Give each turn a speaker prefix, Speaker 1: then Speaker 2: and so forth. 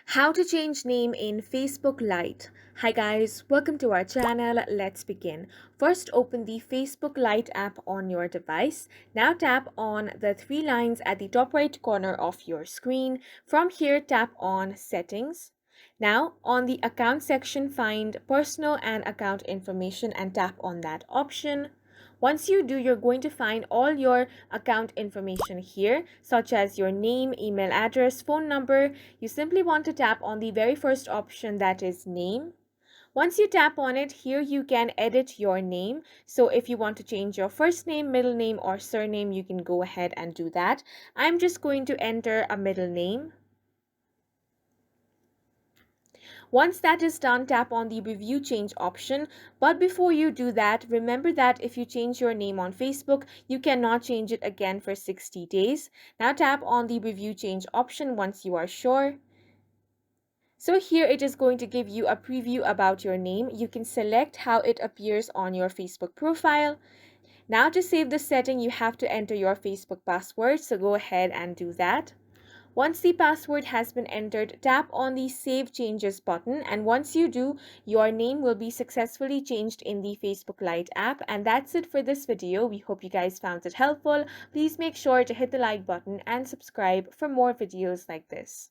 Speaker 1: How to change name in Facebook Lite. Hi guys, welcome to our channel. Let's begin. First, open the Facebook Lite app on your device. Now tap on the three lines at the top right corner of your screen. From here, tap on Settings. Now, on the account section, find Personal and Account Information and tap on that option. Once you do, you're going to find all your account information here, such as your name, email address, phone number. You simply want to tap on the very first option, that is name. Once you tap on it, here you can edit your name. So if you want to change your first name, middle name, or surname, you can go ahead and do that. I'm just going to enter a middle name. Once that is done, tap on the review change option. But before you do that, remember that if you change your name on Facebook, you cannot change it again for 60 days. Now tap on the review change option once you are sure. So here it is going to give you a preview about your name. You can select how it appears on your Facebook profile. Now to save the setting, you have to enter your Facebook password. So go ahead and do that. Once the password has been entered, tap on the Save Changes button, and once you do, your name will be successfully changed in the Facebook Lite app. And that's it for this video. We hope you guys found it helpful. Please make sure to hit the like button and subscribe for more videos like this.